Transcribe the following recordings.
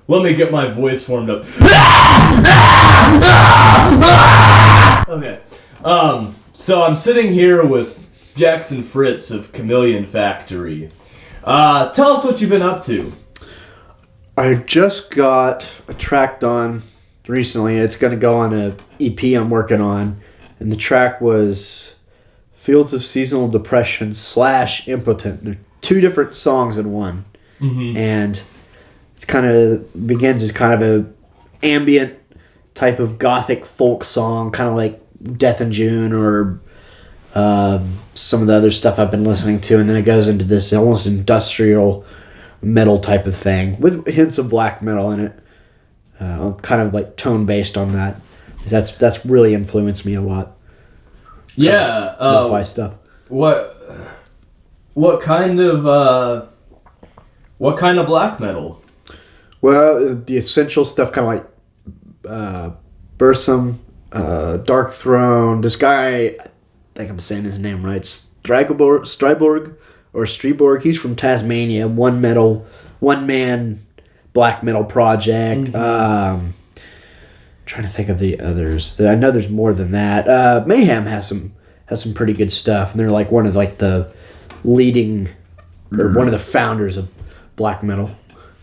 Let me get my voice warmed up. Okay. So I'm sitting here with Jackson Fritts of Chameleon Factory. Tell us what you've been up to. I just got a track done recently. It's going to go on a EP I'm working on. And the track was Fields of Seasonal Depression / Impotent. They're two different songs in one. Mm-hmm. And it's kind of begins as kind of a ambient type of gothic folk song, kind of like Death in June or some of the other stuff I've been listening to, and then it goes into this almost industrial metal type of thing with hints of black metal in it. Kind of like tone based on that. That's really influenced me a lot. Yeah, lo-fi stuff. What kind of black metal? Well, the essential stuff, kind of like Bursum, Dark Throne. This guy, I think I'm saying his name right, Stryborg. He's from Tasmania. One man black metal project. Mm-hmm. Trying to think of the others. I know there's more than that. Mayhem has some pretty good stuff, and they're like one of the leading, or one of the founders of black metal.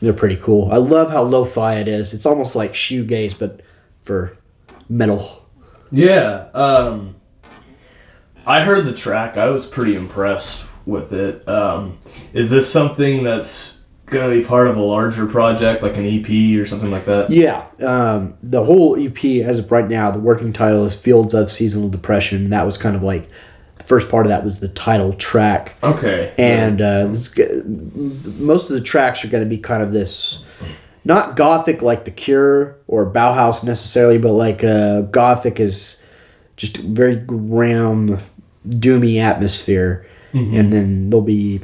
They're pretty cool. I love how lo-fi it is. It's almost like shoegaze, but for metal. Yeah. I heard the track. I was pretty impressed with it. Is this something that's going to be part of a larger project, like an EP or something like that? Yeah. The whole EP, as of right now, the working title is Fields of Seasonal Depression. That was kind of like, the first part of that was the title track. Okay. And most of the tracks are going to be kind of this, not gothic like The Cure or Bauhaus necessarily, but like gothic is just very grim, doomy atmosphere. Mm-hmm. And then there'll be,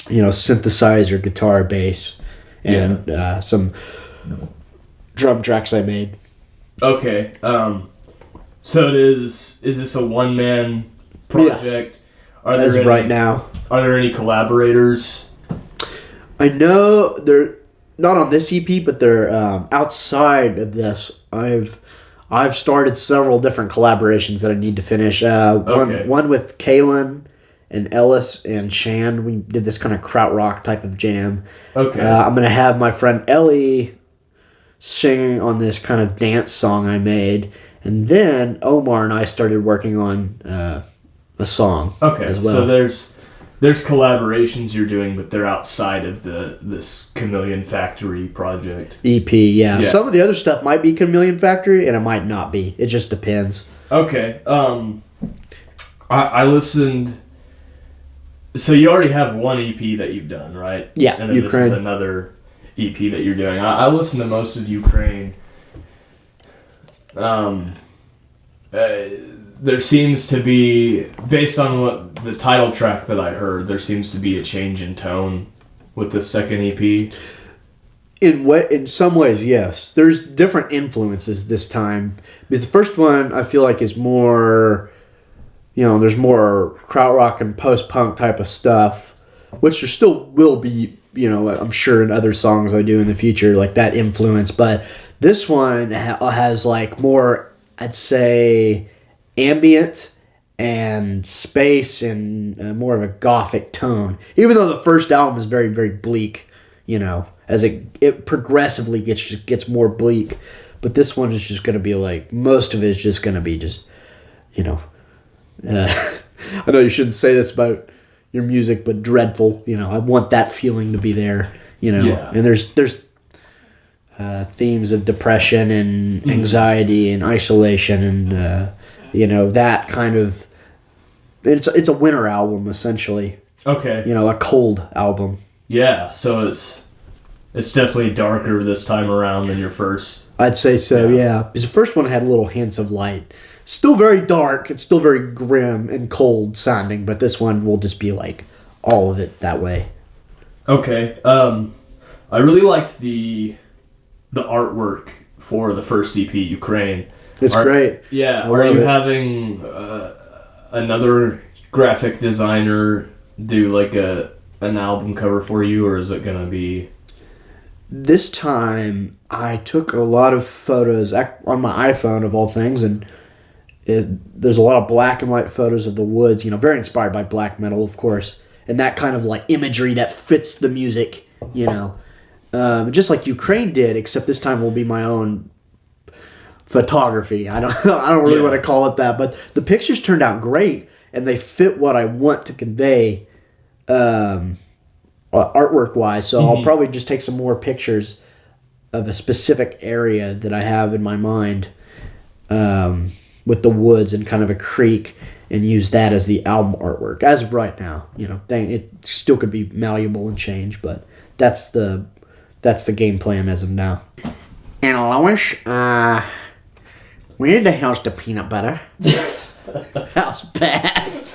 synthesizer, guitar, bass, and some drum tracks I made. Okay. So is this a one-man project? Yeah. As of right now. Are there any collaborators? I know they're not on this EP, but they're outside of this. I've started several different collaborations that I need to finish. One with Kalen and Ellis and Shan. We did this kind of krautrock type of jam. Okay. I'm going to have my friend Ellie singing on this kind of dance song I made. And then Omar and I started working on a song as well. So there's collaborations you're doing, but they're outside of this Chameleon Factory project. EP, yeah. Some of the other stuff might be Chameleon Factory, and it might not be. It just depends. Okay. I listened. So you already have one EP that you've done, right? Yeah, and then Ukraine. This is another EP that you're doing. I listened to most of Ukraine. There seems to be, based on what the title track that I heard, there seems to be a change in tone with the second EP. In some ways, yes. There's different influences this time. Because the first one, I feel like, is more, there's more krautrock and post-punk type of stuff, which there still will be, I'm sure in other songs I do in the future, like that influence. But this one has like more, I'd say, ambient and space and more of a gothic tone. Even though the first album is very, very bleak, as it progressively gets more bleak. But this one is just going to be like, most of it is just going to be just, I know you shouldn't say this about your music, but dreadful. I want that feeling to be there, Yeah. And there's themes of depression and anxiety and isolation and, that kind of... It's a winter album, essentially. Okay. A cold album. Yeah, so it's definitely darker this time around than your first. I'd say so, yeah. Because the first one had little hints of light. Still very dark. It's still very grim and cold sounding, but this one will just be like all of it that way. Okay. I really liked the artwork for the first EP, Ukraine. It's great. Yeah. Are you having another graphic designer do like an album cover for you, or is it going to be... this time I took a lot of photos on my iPhone of all things, and there's a lot of black and white photos of the woods, very inspired by black metal, of course, and that kind of like imagery that fits the music, just like Ukraine did, except this time will be my own photography. I don't really want to call it that, but the pictures turned out great, and they fit what I want to convey artwork wise. So I'll probably just take some more pictures of a specific area that I have in my mind, with the woods and kind of a creek, and use that as the album artwork as of right now. It still could be malleable and change, but that's the game plan as of now. And Lois, where the hell's the peanut butter? How's bad?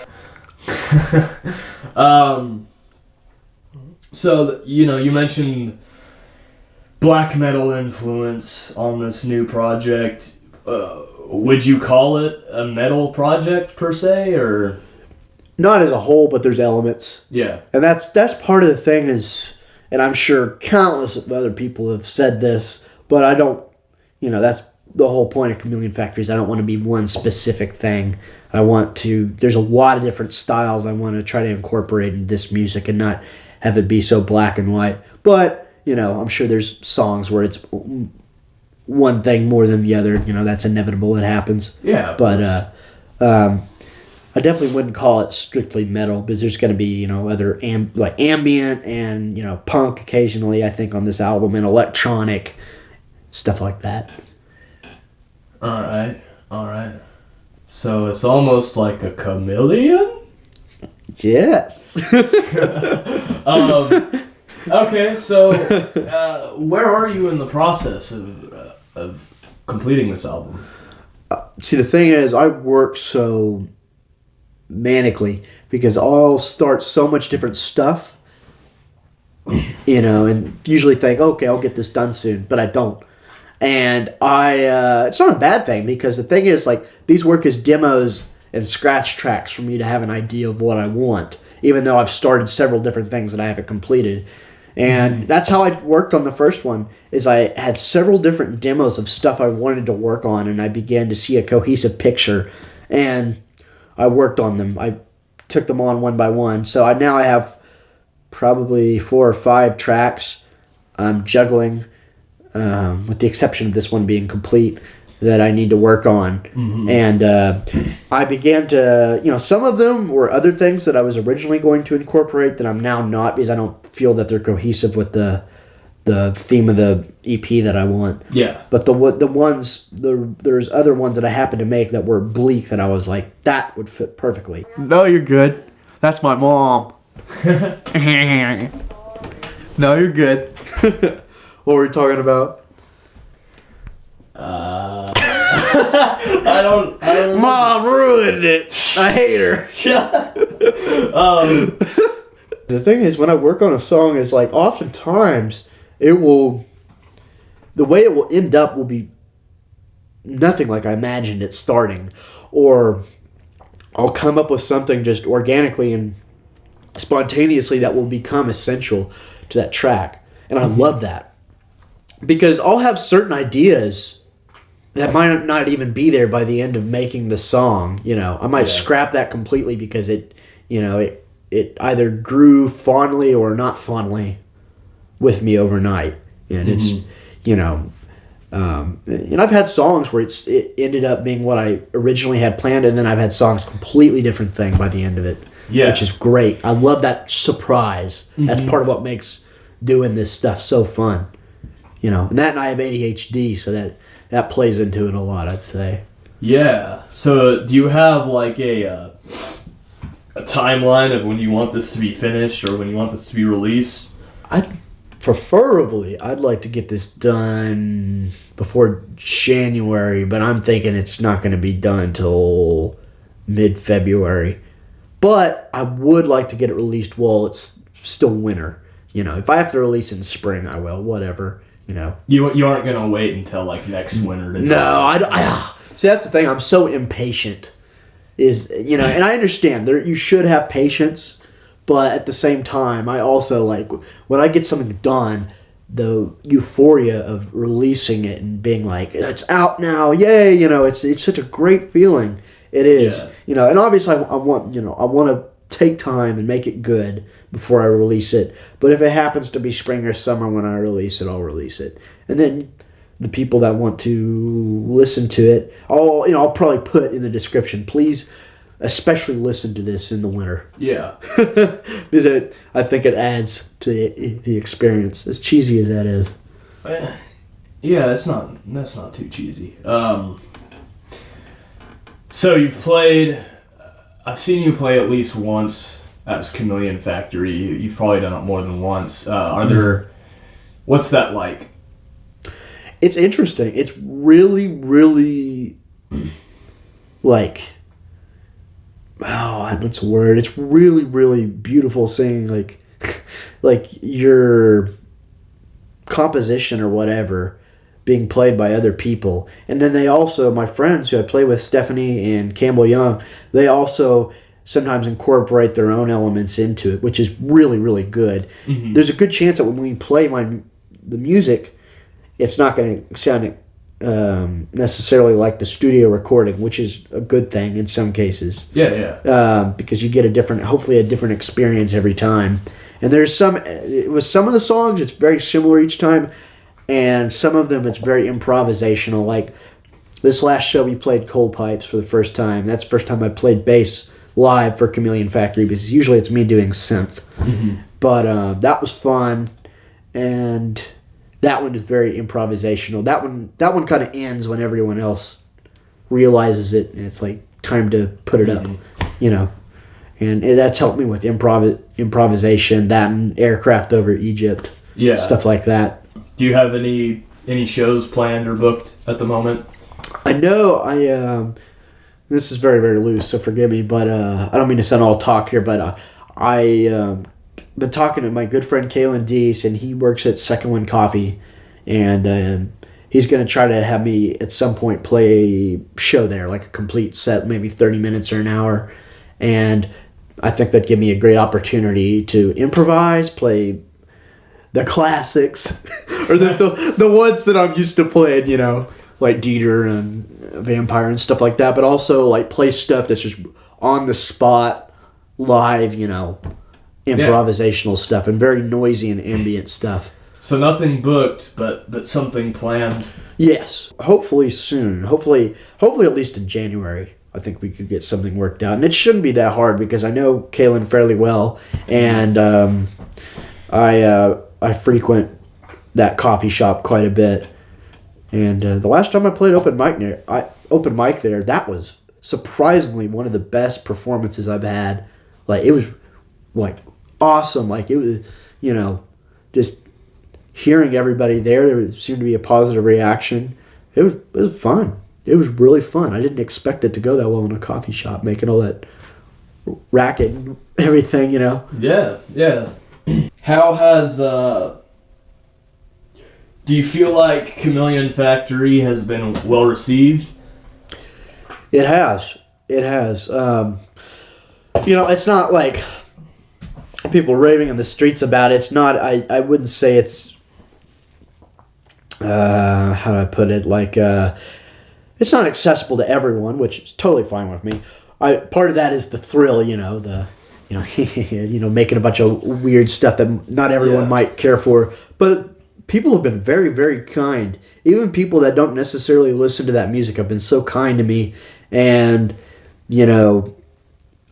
So, you mentioned black metal influence on this new project. Would you call it a metal project per se, or? Not as a whole, but there's elements. Yeah. And that's part of the thing is, and I'm sure countless of other people have said this, but I don't, that's the whole point of Chameleon Factory is I don't want to be one specific thing. There's a lot of different styles I want to try to incorporate in this music and not have it be so black and white. But, I'm sure there's songs where it's one thing more than the other. That's inevitable. It happens. Yeah. But I definitely wouldn't call it strictly metal, because there's going to be, other ambient and, punk occasionally, I think, on this album, and electronic, stuff like that. All right. So it's almost like a chameleon? Yes. Okay, so where are you in the process of completing this album? See, the thing is, I work so manically because I'll start so much different stuff, and usually think, okay, I'll get this done soon, but I don't. And it's not a bad thing, because the thing is, these work as demos and scratch tracks for me to have an idea of what I want, even though I've started several different things that I haven't completed. And that's how I worked on the first one, is I had several different demos of stuff I wanted to work on, and I began to see a cohesive picture, and I worked on them. I took them on one by one. So now I have probably 4 or 5 tracks I'm juggling, with the exception of this one being complete, that I need to work on. And I began to, some of them were other things that I was originally going to incorporate that I'm now not, because I don't feel that they're cohesive with the theme of the EP that I want. Yeah. But there's other ones that I happened to make that were bleak that I was like, that would fit perfectly. No, you're good. That's my mom. No, you're good. What were we talking about? I don't Mom ruined it. I hate her. The thing is, when I work on a song, is oftentimes the way it will end up will be nothing like I imagined it starting, or I'll come up with something just organically and spontaneously that will become essential to that track, and I love that, because I'll have certain ideas that might not even be there by the end of making the song. I might scrap that completely because it either grew fondly or not fondly with me overnight. And it's, and I've had songs where it ended up being what I originally had planned, and then I've had songs completely different thing by the end of it, which is great. I love that surprise. That's part of what makes doing this stuff so fun. And that, and I have ADHD, so that plays into it a lot, I'd say. Yeah. So do you have a timeline of when you want this to be finished or when you want this to be released? I'd like to get this done before January, but I'm thinking it's not going to be done until mid-February. But I would like to get it released while it's still winter. If I have to release in spring, I will. Whatever. You aren't gonna wait until next winter to see, that's the thing. I'm so impatient. And I understand you should have patience, but at the same time, I also when I get something done, the euphoria of releasing it and being like, it's out now, yay! It's such a great feeling. It is, Yeah. and obviously I want to take time and make it good before I release it. But if it happens to be spring or summer when I release it, I'll release it. And then the people that want to listen to it, I'll probably put in the description, please, especially listen to this in the winter. Yeah. Because I think it adds to the experience, as cheesy as that is. Yeah, that's not too cheesy. So you've played. I've seen you play at least once as Chameleon Factory. You've probably done it more than once. What's that like? It's interesting. It's really, really like, what's the word? It's really, really beautiful seeing like your composition or whatever being played by other people. And then they also, my friends who I play with, Stephanie and Campbell Young, they also sometimes incorporate their own elements into it, which is really, really good. Mm-hmm. There's a good chance that when we play the music, it's not going to sound necessarily like the studio recording, which is a good thing in some cases. Yeah. Because you get hopefully a different experience every time. And with some of the songs, it's very similar each time, and some of them it's very improvisational. Like this last show, we played Cold Pipes for the first time. That's the first time I played bass live for Chameleon Factory, because usually it's me doing synth. Mm-hmm. But that was fun, and that one is very improvisational. That one kind of ends when everyone else realizes it, and it's like time to put it up, And that's helped me with improvisation, that and Aircraft Over Egypt, stuff like that. Do you have any shows planned or booked at the moment? I know this is very, very loose, so forgive me, but I don't mean to sound all talk here, but I been talking to my good friend Kalen Deese, and he works at Second Wind Coffee, and he's going to try to have me at some point play a show there, like a complete set, maybe 30 minutes or an hour, and I think that'd give me a great opportunity to improvise, play the classics, or the ones that I'm used to playing, like Dieter and Vampire and stuff like that, but also like play stuff that's just on the spot, live, improvisational stuff, and very noisy and ambient stuff. So nothing booked, but something planned. Yes, hopefully soon. Hopefully at least in January. I think we could get something worked out, and it shouldn't be that hard because I know Kalen fairly well, and I frequent that coffee shop quite a bit. And the last time I played open mic there, that was surprisingly one of the best performances I've had. Like, it was like awesome. Like, it was, just hearing everybody there seemed to be a positive reaction. It was fun. It was really fun. I didn't expect it to go that well in a coffee shop, making all that racket and everything, Yeah. How has do you feel like Chameleon Factory has been well received? It has. It's not like people raving in the streets about it. It's not. I wouldn't say it's. How do I put it? Like, it's not accessible to everyone, which is totally fine with me. Part of that is the thrill, making a bunch of weird stuff that not everyone might care for. But people have been very, very kind. Even people that don't necessarily listen to that music have been so kind to me. And,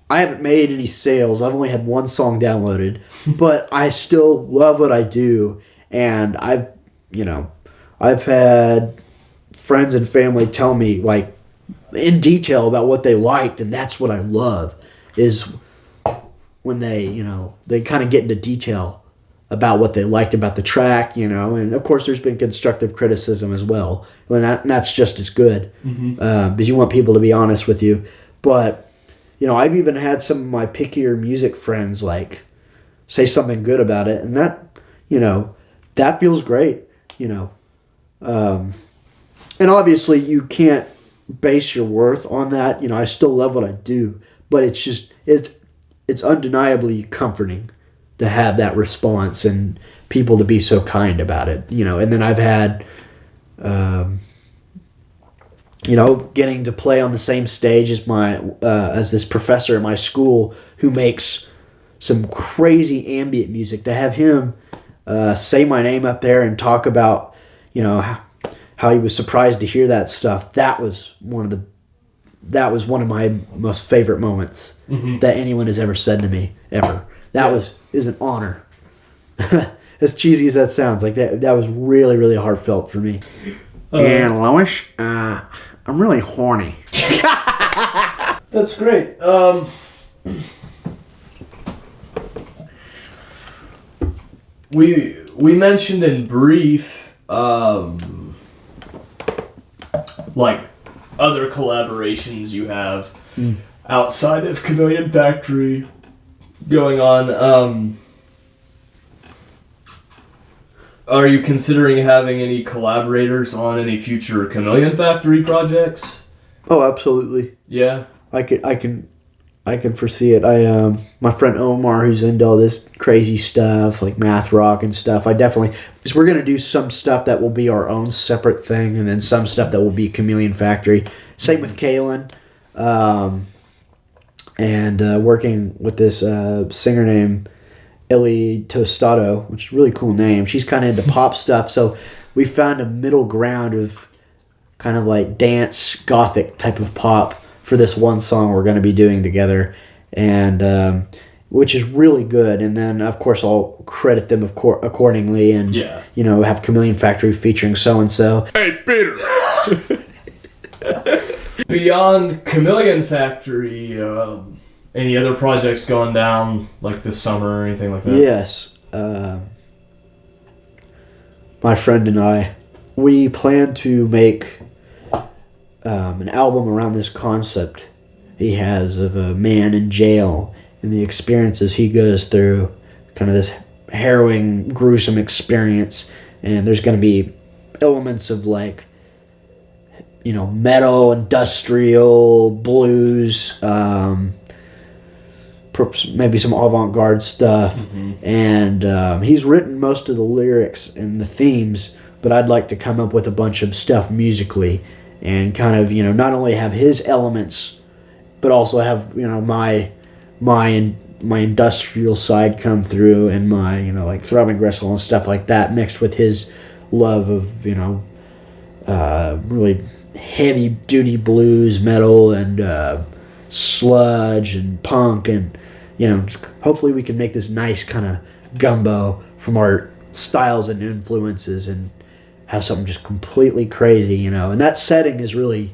I haven't made any sales. I've only had one song downloaded. But I still love what I do. And I've had friends and family tell me, like, in detail about what they liked. And that's what I love, is when they kind of get into detail about what they liked about the track, and of course there's been constructive criticism as well. That's just as good, because you want people to be honest with you. But, I've even had some of my pickier music friends, like, say something good about it, and that, that feels great, and obviously you can't base your worth on that. I still love what I do, but it's undeniably comforting to have that response and people to be so kind about it, you know. And then I've had, you know, getting to play on the same stage as as this professor at my school who makes some crazy ambient music. To have him say my name up there and talk about, you know, how he was surprised to hear that stuff. That was one of my most favorite moments that anyone has ever said to me ever. That is an honor. As cheesy as that sounds, like that was really, really heartfelt for me. And Lois, I'm really horny. That's great. We mentioned in brief, like other collaborations you have outside of Chameleon Factory going on. Are you considering having any collaborators on any future Chameleon Factory projects? Oh, absolutely. Yeah. I can foresee it. My friend Omar, who's into all this crazy stuff like math rock and stuff, because we're gonna do some stuff that will be our own separate thing, and then some stuff that will be Chameleon Factory. Same with Kalen, and working with this singer named Ellie Tostado, which is a really cool name. She's kind of into pop stuff, so we found a middle ground of kind of like dance gothic type of pop for this one song we're going to be doing together, and which is really good. And then of course I'll credit them accordingly, and you know, have Chameleon Factory featuring so and so. Hey Peter. Beyond Chameleon Factory, any other projects going down like this summer or anything like that? Yes, my friend and I, we plan to make an album around this concept he has of a man in jail and the experiences he goes through, kind of this harrowing, gruesome experience. And there's going to be elements of like, you know, metal, industrial, blues, maybe some avant-garde stuff. And he's written most of the lyrics and the themes, but I'd like to come up with a bunch of stuff musically and kind of, you know, not only have his elements, but also have, you know, my industrial side come through, and my, you know, like throbbing gristle and stuff like that, mixed with his love of, you know, really heavy duty blues, metal, and sludge and punk, and, you know, hopefully we can make this nice kind of gumbo from our styles and influences and have something just completely crazy, you know. And that setting is really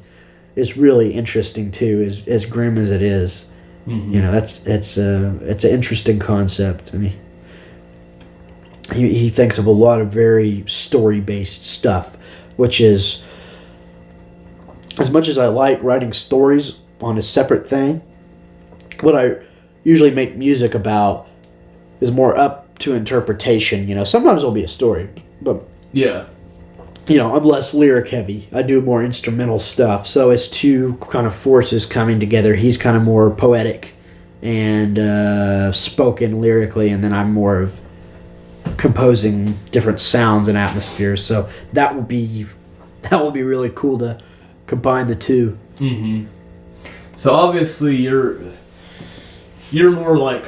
interesting too, as grim as it is. You know, it's an interesting concept. I mean, he thinks of a lot of very story based stuff, which is, as much as I like writing stories on a separate thing, what I usually make music about is more up to interpretation. You know, sometimes it'll be a story, but yeah, you know, I'm less lyric heavy. I do more instrumental stuff. So it's two kind of forces coming together. He's kind of more poetic and spoken lyrically, and then I'm more of composing different sounds and atmospheres. So that will be really cool to combine the two. So obviously you're more like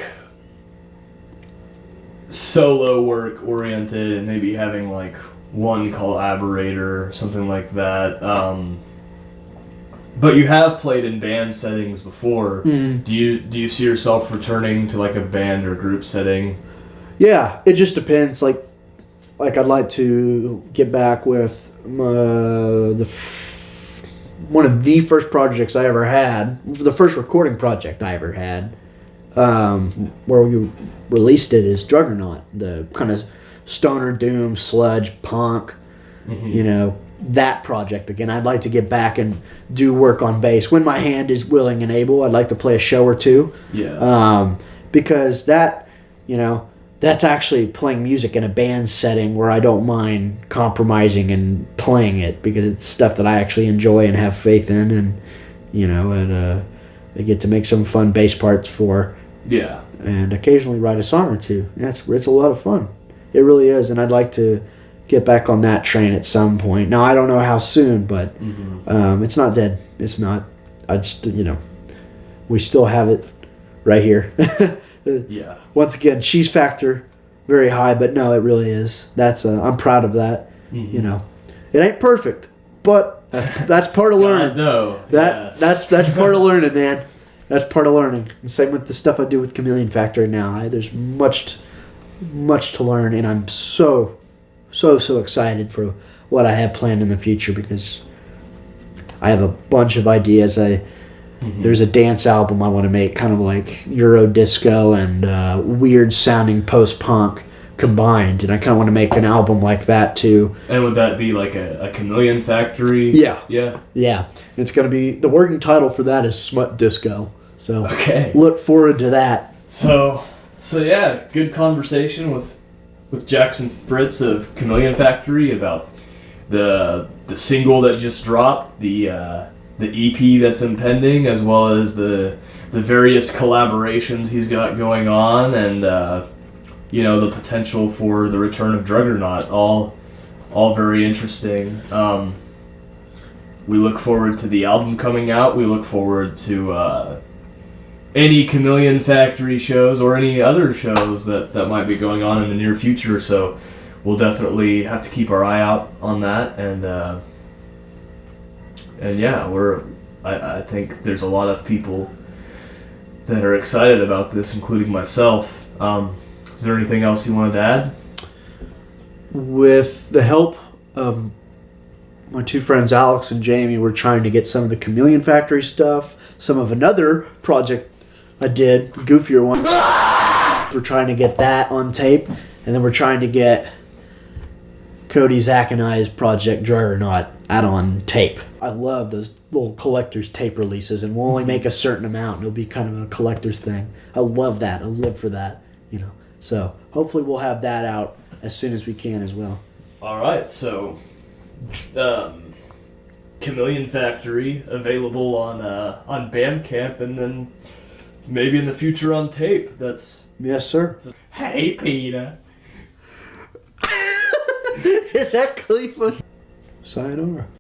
solo work oriented, and maybe having like one collaborator, something like that. But you have played in band settings before. Do you see yourself returning to like a band or group setting? Yeah, it just depends. Like I'd like to get back with one of the first projects I ever had, the first recording project I ever had, where we released it, is Juggernaut, the kind of stoner doom, sludge, punk, you know, that project again. I'd like to get back and do work on bass when my hand is willing and able. I'd like to play a show or two. Because that, you know, that's actually playing music in a band setting where I don't mind compromising and playing it, because it's stuff that I actually enjoy and have faith in, and, you know, and I get to make some fun bass parts for. And occasionally write a song or two. It's a lot of fun. It really is, and I'd like to get back on that train at some point. Now, I don't know how soon, but it's not dead. It's not. I just, we still have it right here. Yeah. Once again, cheese factor, very high, but no, it really is. That's I'm proud of that. It ain't perfect, but that's part of learning. No. That's part of learning, man. That's part of learning. And same with the stuff I do with Chameleon Factory now. There's much to learn, and I'm so excited for what I have planned in the future because I have a bunch of ideas. There's a dance album I want to make, kind of like Euro disco and weird sounding post punk combined, and I kind of want to make an album like that too. And would that be like a Chameleon Factory? Yeah. It's gonna be, the working title for that is Smut Disco. So okay, look forward to that. So yeah, good conversation with Jackson Fritts of Chameleon Factory about the single that just dropped, the EP that's impending, as well as the various collaborations he's got going on, and the potential for the return of Juggernaut. All very interesting. We look forward to the album coming out. We look forward to any Chameleon Factory shows or any other shows that might be going on in the near future. So we'll definitely have to keep our eye out on that. And yeah, I think there's a lot of people that are excited about this, including myself. Is there anything else you wanted to add? With the help of my two friends Alex and Jamie, we're trying to get some of the Chameleon Factory stuff, some of another project I did, goofier one. We're trying to get that on tape, and then we're trying to get Cody, Zach, and I's project Juggernaut out on tape. I love those little collector's tape releases, and we'll only make a certain amount, and it'll be kind of a collector's thing. I love that. I live for that, So hopefully we'll have that out as soon as we can as well. All right, so Chameleon Factory available on Bandcamp, and then maybe in the future on tape. Yes, sir. Hey, Peter. Is that Cleveland? Sayonara.